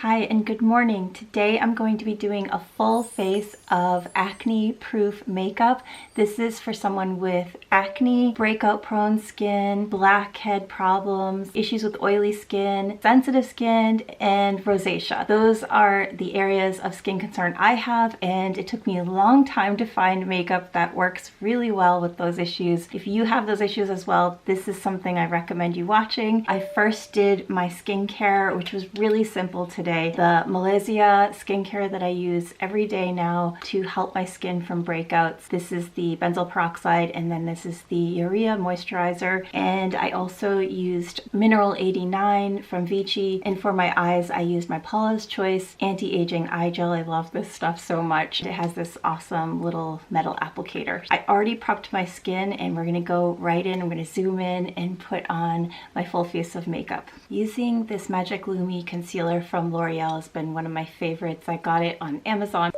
Hi and good morning. Today I'm going to be doing a full face of acne proof makeup. This is for someone with acne, breakout prone skin, blackhead problems, issues with oily skin, sensitive skin, and rosacea. Those are the areas of skin concern I have, and it took me a long time to find makeup that works really well with those issues. If you have those issues as well, this is something I recommend you watching. I first did my skincare, which was really simple today. The malezia skincare that I use every day now to help my skin from breakouts. This is the benzoyl peroxide, and then this is the urea moisturizer. And I also used Mineral 89 from VidIQ. And for my eyes, I used my Paula's Choice Anti-Aging Eye Gel. I love this stuff so much. It has this awesome little metal applicator. I already prepped my skin, and we're gonna go right in. I'm gonna zoom in and put on my full face of makeup. Using this Magic Lumi concealer from L'Oreal has been one of my favorites. I got it on Amazon.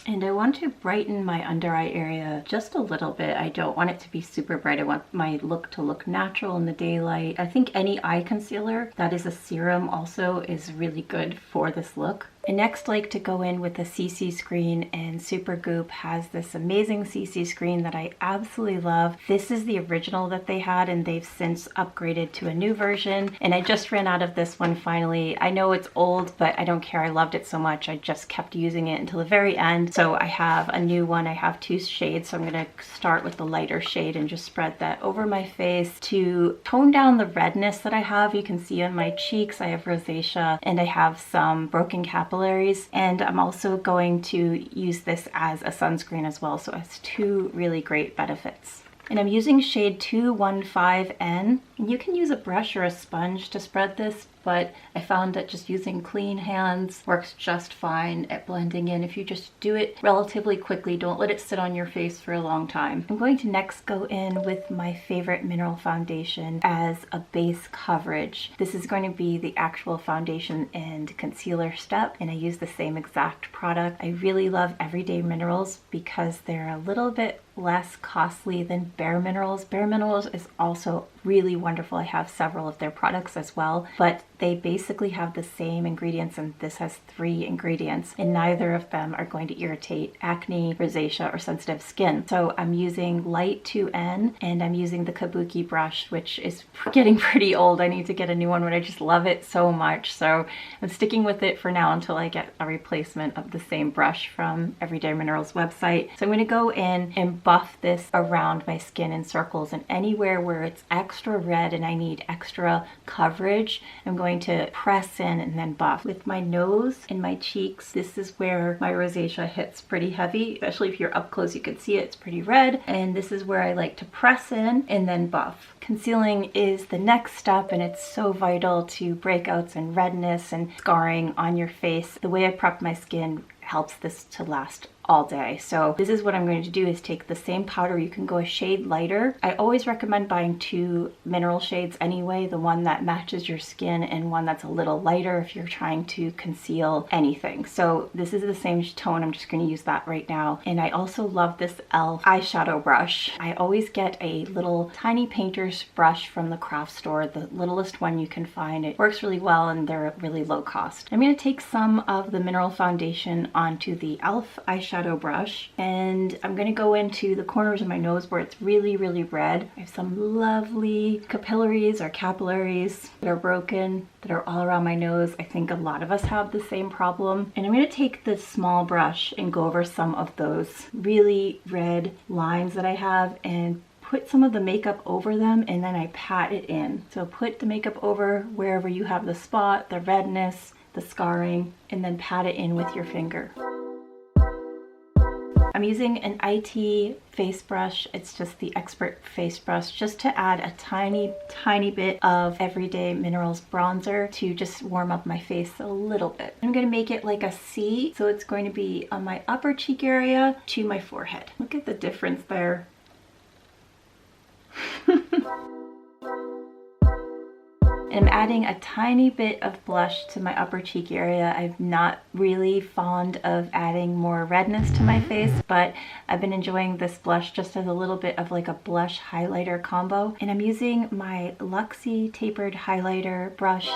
And I want to brighten my under eye area just a little bit. I don't want it to be super bright. I want my look to look natural in the daylight. I think any eye concealer that is a serum also is really good for this look. I next like to go in with a CC screen, and Supergoop has this amazing CC screen that I absolutely love. This is the original that they had, and they've since upgraded to a new version, and I just ran out of this one finally. I know it's old, but I don't care. I loved it so much. I just kept using it until the very end. So I have a new one. I have two shades, so I'm going to start with the lighter shade and just spread that over my face to tone down the redness that I have. You can see on my cheeks I have rosacea, and I have some broken capillaries. And I'm also going to use this as a sunscreen as well, so it has two really great benefits. And I'm using shade 215N. And you can use a brush or a sponge to spread this, but I found that just using clean hands works just fine at blending in. If you just do it relatively quickly, don't let it sit on your face for a long time. I'm going to next go in with my favorite mineral foundation as a base coverage. This is going to be the actual foundation and concealer step, and I use the same exact product. I really love Everyday Minerals because they're a little bit less costly than Bare Minerals. Bare Minerals is also really wonderful. I have several of their products as well, but they basically have the same ingredients, and this has 3 ingredients, and neither of them are going to irritate acne, rosacea, or sensitive skin. So I'm using light 2N, and I'm using the Kabuki brush, which is getting pretty old. I need to get a new one, but I just love it so much. So I'm sticking with it for now until I get a replacement of the same brush from Everyday Minerals website. So I'm going to go in and buff this around my skin in circles, and anywhere where it's extra red and I need extra coverage, I'm going to press in and then buff. With my nose and my cheeks, this is where my rosacea hits pretty heavy, especially if you're up close. You can see it's pretty red, and this is where I like to press in and then buff. Concealing is the next step, and it's so vital to breakouts and redness and scarring on your face. The way I prep my skin helps this to last all day. So this is what I'm going to do, is take the same powder. You can go a shade lighter. I always recommend buying 2 mineral shades anyway, the one that matches your skin and one that's a little lighter if you're trying to conceal anything. So this is the same tone. I'm just going to use that right now. And I also love this e.l.f. eyeshadow brush. I always get a little tiny painter's brush from the craft store, the littlest one you can find. It works really well, and they're really low cost. I'm going to take some of the mineral foundation onto the e.l.f. eyeshadow brush, and I'm going to go into the corners of my nose where it's really, really red. I have some lovely capillaries that are broken, that are all around my nose. I think a lot of us have the same problem. And I'm going to take this small brush and go over some of those really red lines that I have and put some of the makeup over them, and then I pat it in. So put the makeup over wherever you have the spot, the redness, the scarring, and then pat it in with your finger. I'm using an IT face brush. It's just the Expert face brush, just to add a tiny bit of Everyday Minerals bronzer to just warm up my face a little bit. I'm going to make it like a C, so it's going to be on my upper cheek area to my forehead. Look at the difference there. And I'm adding a tiny bit of blush to my upper cheek area. I'm not really fond of adding more redness to my face, but I've been enjoying this blush just as a little bit of like a blush highlighter combo. And I'm using my Luxie tapered highlighter brush.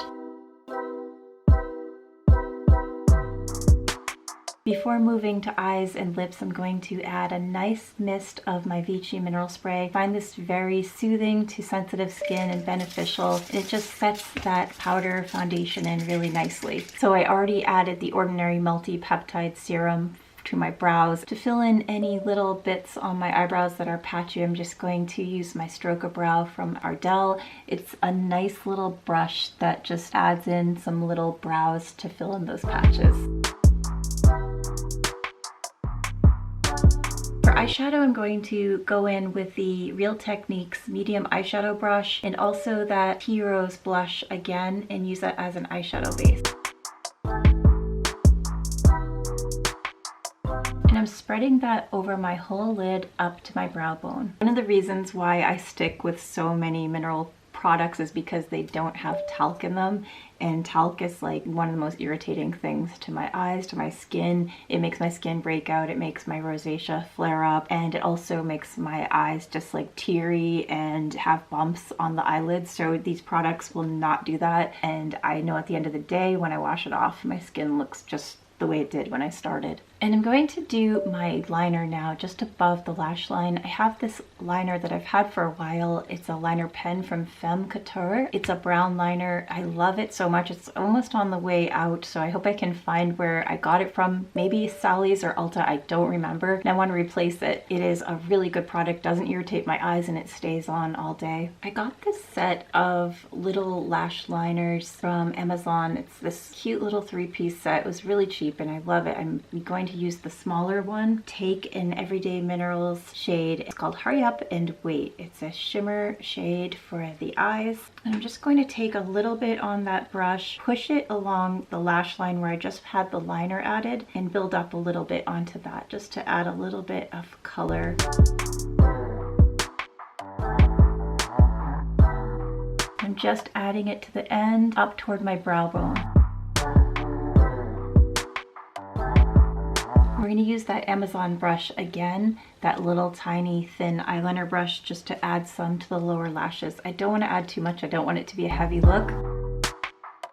Before moving to eyes and lips, I'm going to add a nice mist of my Vichy mineral spray. I find this very soothing to sensitive skin and beneficial. It just sets that powder foundation in really nicely. So I already added the Ordinary Multi-Peptide Serum to my brows. To fill in any little bits on my eyebrows that are patchy, I'm just going to use my Stroke a Brow from Ardell. It's a nice little brush that just adds in some little brows to fill in those patches. For eyeshadow, I'm going to go in with the Real Techniques medium eyeshadow brush and also that Tea Rose blush again and use that as an eyeshadow base. And I'm spreading that over my whole lid up to my brow bone. One of the reasons why I stick with so many mineral products is because they don't have talc in them, and talc is like one of the most irritating things to my eyes, to my skin. It makes my skin break out, it makes my rosacea flare up, and it also makes my eyes just like teary and have bumps on the eyelids. So these products will not do that, and I know at the end of the day when I wash it off, my skin looks just the way it did when I started. And I'm going to do my liner now just above the lash line. I have this liner that I've had for a while. It's a liner pen from Femme Couture. It's a brown liner. I love it so much. It's almost on the way out, so I hope I can find where I got it from. Maybe Sally's or Ulta, I don't remember. And I want to replace it. It is a really good product, doesn't irritate my eyes, and it stays on all day. I got this set of little lash liners from Amazon. It's this cute little 3-piece set. It was really cheap and I love it. I'm going to use the smaller one. Take an Everyday Minerals shade. It's called Hurry Up and Wait. It's a shimmer shade for the eyes. And I'm just going to take a little bit on that brush, push it along the lash line where I just had the liner added, and build up a little bit onto that just to add a little bit of color. I'm just adding it to the end up toward my brow bone. We're going to use that Amazon brush again, that little tiny thin eyeliner brush, just to add some to the lower lashes. I don't want to add too much. I don't want it to be a heavy look.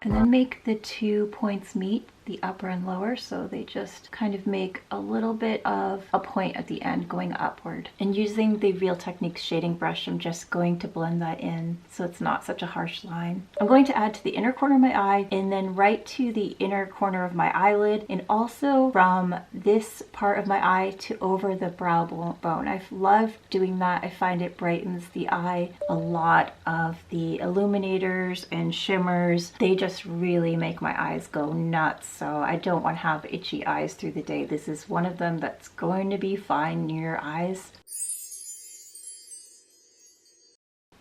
And then make the 2 points meet, the upper and lower, so they just kind of make a little bit of a point at the end going upward. And using the Real Techniques shading brush, I'm just going to blend that in so it's not such a harsh line. I'm going to add to the inner corner of my eye and then right to the inner corner of my eyelid, and also from this part of my eye to over the brow bone. I've loved doing that. I find it brightens the eye a lot. Of the illuminators and shimmers, they just really make my eyes go nuts. So I don't want to have itchy eyes through the day. This is one of them that's going to be fine near your eyes.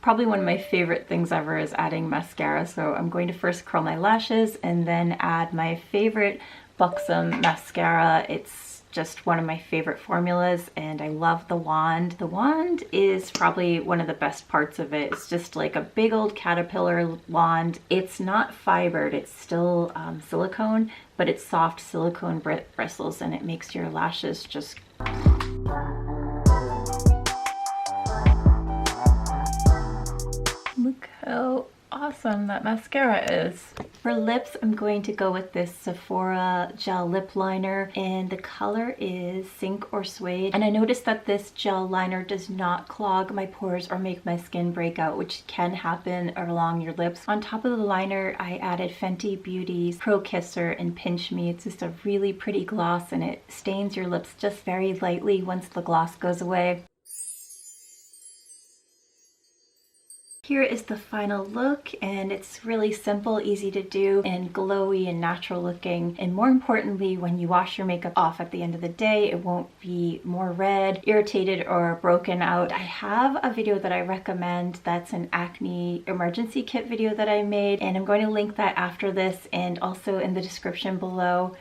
Probably one of my favorite things ever is adding mascara. So I'm going to first curl my lashes and then add my favorite Buxom mascara. It's just one of my favorite formulas, and I love the wand. The wand is probably one of the best parts of it. It's just like a big old caterpillar wand. It's not fibered, it's still silicone, but it's soft silicone bristles, and it makes your lashes just... Look how awesome that mascara is. For lips, I'm going to go with this Sephora gel lip liner, and the color is Sink or Suede. And I noticed that this gel liner does not clog my pores or make my skin break out, which can happen along your lips. On top of the liner, I added Fenty Beauty's Pro Kisser and Pinch Me. It's just a really pretty gloss, and it stains your lips just very lightly once the gloss goes away. Here is the final look, and it's really simple, easy to do, and glowy and natural looking. And more importantly, when you wash your makeup off at the end of the day, it won't be more red, irritated, or broken out. I have a video that I recommend that's an acne emergency kit video that I made, and I'm going to link that after this and also in the description below.